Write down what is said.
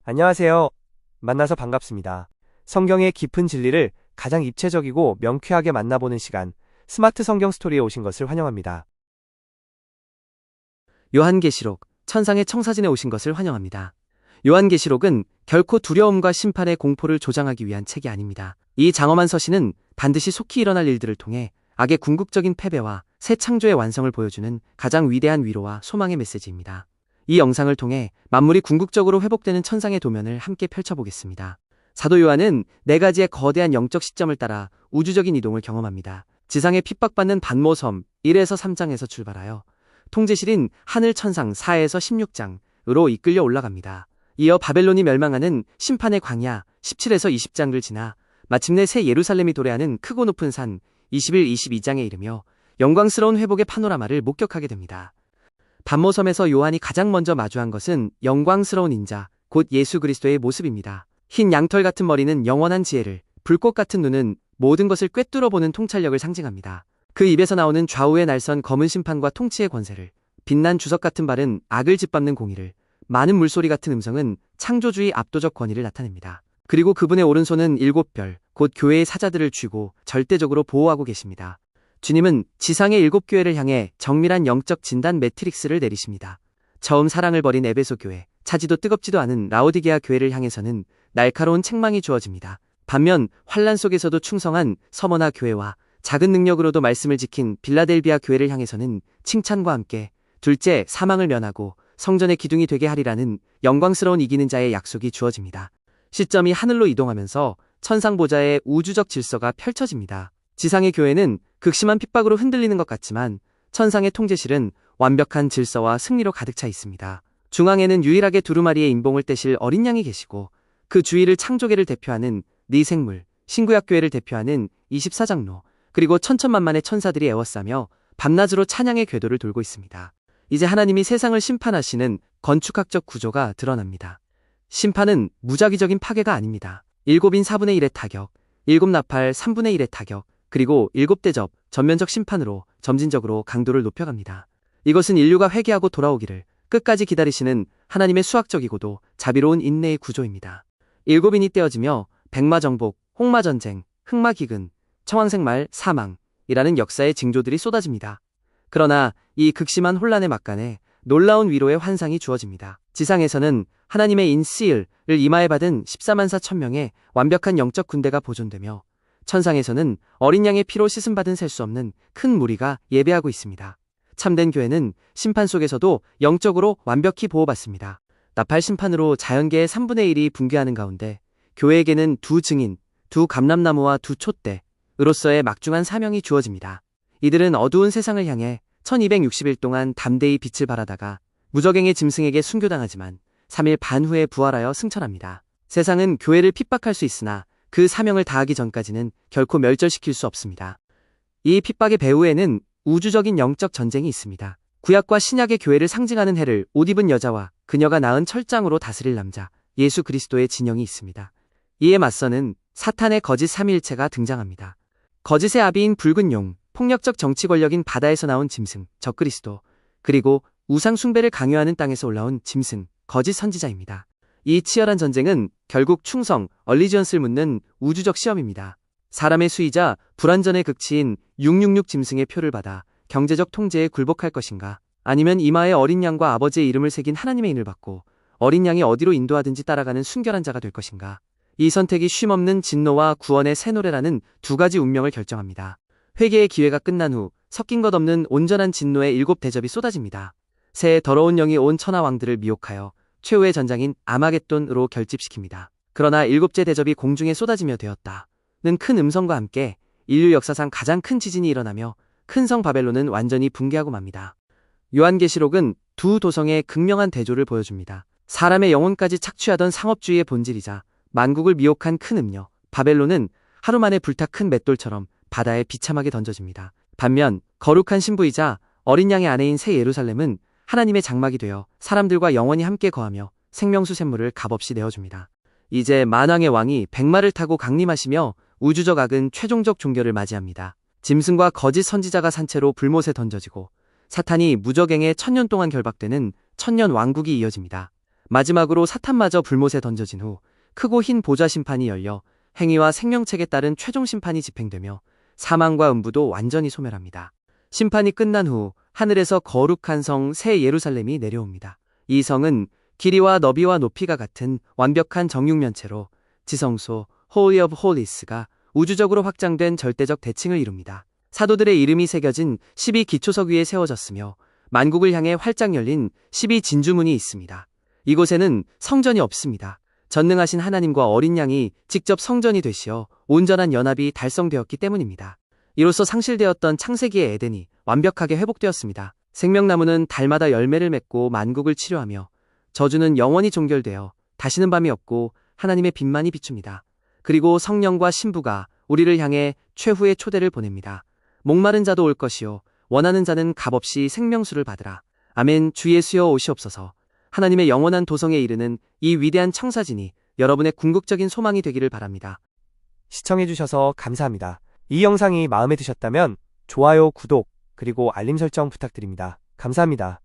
안녕하세요. 만나서 반갑습니다. 성경의 깊은 진리를 가장 입체적이고 명쾌하게 만나보는 시간, 스마트 성경 스토리에 오신 것을 환영합니다. 요한계시록, 천상의 청사진에 오신 것을 환영합니다. 요한계시록은 결코 두려움과 심판의 공포를 조장하기 위한 책이 아닙니다. 이 장엄한 서신은 반드시 속히 일어날 일들을 통해 악의 궁극적인 패배와 새 창조의 완성을 보여주는 가장 위대한 위로와 소망의 메시지입니다. 이 영상을 통해 만물이 궁극적으로 회복되는 천상의 도면을 함께 펼쳐보겠습니다. 사도 요한은 네 가지의 거대한 영적 시점을 따라 우주적인 이동을 경험합니다. 지상에 핍박받는 반모섬 1에서 3장에서 출발하여 통제실인 하늘 천상 4에서 16장으로 이끌려 올라갑니다. 이어 바벨론이 멸망하는 심판의 광야 17에서 20장을 지나 마침내 새 예루살렘이 도래하는 크고 높은 산 21, 22장에 이르며 영광스러운 회복의 파노라마를 목격하게 됩니다. 반모섬에서 요한이 가장 먼저 마주한 것은 영광스러운 인자, 곧 예수 그리스도의 모습입니다. 흰 양털 같은 머리는 영원한 지혜를, 불꽃 같은 눈은 모든 것을 꿰뚫어 보는 통찰력을 상징합니다. 그 입에서 나오는 좌우의 날선 검은 심판과 통치의 권세를, 빛난 주석 같은 발은 악을 짓밟는 공의를, 많은 물소리 같은 음성은 창조주의 압도적 권위를 나타냅니다. 그리고 그분의 오른손은 7별, 곧 교회의 사자들을 쥐고 절대적으로 보호하고 계십니다. 주님은 지상의 7교회를 향해 정밀한 영적 진단 매트릭스를 내리십니다. 처음 사랑을 버린 에베소 교회, 차지도 뜨겁지도 않은 라오디게아 교회를 향해서는 날카로운 책망이 주어집니다. 반면 환란 속에서도 충성한 서머나 교회와 작은 능력으로도 말씀을 지킨 빌라델비아 교회를 향해서는 칭찬과 함께 둘째 사망을 면하고 성전의 기둥이 되게 하리라는 영광스러운 이기는 자의 약속이 주어집니다. 시점이 하늘로 이동하면서 천상 보좌의 우주적 질서가 펼쳐집니다. 지상의 교회는 극심한 핍박으로 흔들리는 것 같지만 천상의 통제실은 완벽한 질서와 승리로 가득 차 있습니다. 중앙에는 유일하게 두루마리의 인봉을 떼실 어린 양이 계시고 그 주위를 창조계를 대표하는 네 생물, 신구약교회를 대표하는 24장로, 그리고 천천만만의 천사들이 에워싸며 밤낮으로 찬양의 궤도를 돌고 있습니다. 이제 하나님이 세상을 심판하시는 건축학적 구조가 드러납니다. 심판은 무작위적인 파괴가 아닙니다. 7인 4분의 1의 타격, 7나팔 3분의 1의 타격, 그리고 7대접, 전면적 심판으로 점진적으로 강도를 높여갑니다. 이것은 인류가 회개하고 돌아오기를 끝까지 기다리시는 하나님의 수학적이고도 자비로운 인내의 구조입니다. 7인이 떼어지며 백마정복, 홍마전쟁, 흑마기근, 청황색말, 사망이라는 역사의 징조들이 쏟아집니다. 그러나 이 극심한 혼란의 막간에 놀라운 위로의 환상이 주어집니다. 지상에서는 하나님의 인시일을 이마에 받은 14만 4천 명의 완벽한 영적 군대가 보존되며 천상에서는 어린 양의 피로 씻음받은 셀 수 없는 큰 무리가 예배하고 있습니다. 참된 교회는 심판 속에서도 영적으로 완벽히 보호받습니다. 나팔 심판으로 자연계의 3분의 1이 붕괴하는 가운데 교회에게는 두 증인, 두 감람나무와 두 촛대으로서의 막중한 사명이 주어집니다. 이들은 어두운 세상을 향해 1260일 동안 담대히 빛을 발하다가 무적행의 짐승에게 순교당하지만 3일 반 후에 부활하여 승천합니다. 세상은 교회를 핍박할 수 있으나 그 사명을 다하기 전까지는 결코 멸절시킬 수 없습니다. 이 핍박의 배후에는 우주적인 영적 전쟁이 있습니다. 구약과 신약의 교회를 상징하는 해를 옷 입은 여자와 그녀가 낳은 철장으로 다스릴 남자, 예수 그리스도의 진영이 있습니다. 이에 맞서는 사탄의 거짓 삼위일체가 등장합니다. 거짓의 아비인 붉은 용, 폭력적 정치 권력인 바다에서 나온 짐승, 적그리스도, 그리고 우상 숭배를 강요하는 땅에서 올라온 짐승, 거짓 선지자입니다. 이 치열한 전쟁은 결국 충성, 얼리지언스를 묻는 우주적 시험입니다. 사람의 수이자 불완전의 극치인 666 짐승의 표를 받아 경제적 통제에 굴복할 것인가, 아니면 이마에 어린 양과 아버지의 이름을 새긴 하나님의 인을 받고 어린 양이 어디로 인도하든지 따라가는 순결한 자가 될 것인가. 이 선택이 쉼없는 진노와 구원의 새 노래라는 두 가지 운명을 결정합니다. 회개의 기회가 끝난 후 섞인 것 없는 온전한 진노의 7대접이 쏟아집니다. 새 더러운 영이 온 천하 왕들을 미혹하여 최후의 전장인 아마겟돈으로 결집시킵니다. 그러나 7째 대접이 공중에 쏟아지며 되었다는 큰 음성과 함께 인류 역사상 가장 큰 지진이 일어나며 큰 성 바벨론은 완전히 붕괴하고 맙니다. 요한계시록은 두 도성의 극명한 대조를 보여줍니다. 사람의 영혼까지 착취하던 상업주의의 본질이자 만국을 미혹한 큰 음녀 바벨론은 하루 만에 불타 큰 맷돌처럼 바다에 비참하게 던져집니다. 반면 거룩한 신부이자 어린 양의 아내인 새 예루살렘은 하나님의 장막이 되어 사람들과 영원히 함께 거하며 생명수 샘물을 값없이 내어줍니다. 이제 만왕의 왕이 백마를 타고 강림하시며 우주적 악은 최종적 종결을 맞이합니다. 짐승과 거짓 선지자가 산채로 불못에 던져지고 사탄이 무적행에 1000년 동안 결박되는 천년 왕국이 이어집니다. 마지막으로 사탄마저 불못에 던져진 후 크고 흰 보좌 심판이 열려 행위와 생명책에 따른 최종 심판이 집행되며 사망과 음부도 완전히 소멸합니다. 심판이 끝난 후 하늘에서 거룩한 성 새 예루살렘이 내려옵니다. 이 성은 길이와 너비와 높이가 같은 완벽한 정육면체로 지성소 Holy of Holies가 우주적으로 확장된 절대적 대칭을 이룹니다. 사도들의 이름이 새겨진 12기초석 위에 세워졌으며 만국을 향해 활짝 열린 12진주문이 있습니다. 이곳에는 성전이 없습니다. 전능하신 하나님과 어린 양이 직접 성전이 되시어 온전한 연합이 달성되었기 때문입니다. 이로써 상실되었던 창세기의 에덴이 완벽하게 회복되었습니다. 생명나무는 달마다 열매를 맺고 만국을 치료하며 저주는 영원히 종결되어 다시는 밤이 없고 하나님의 빛만이 비춥니다. 그리고 성령과 신부가 우리를 향해 최후의 초대를 보냅니다. 목마른 자도 올 것이요 원하는 자는 값없이 생명수를 받으라. 아멘. 주 예수여 오시옵소서. 하나님의 영원한 도성에 이르는 이 위대한 청사진이 여러분의 궁극적인 소망이 되기를 바랍니다. 시청해주셔서 감사합니다. 이 영상이 마음에 드셨다면 좋아요, 구독, 그리고 알림 설정 부탁드립니다. 감사합니다.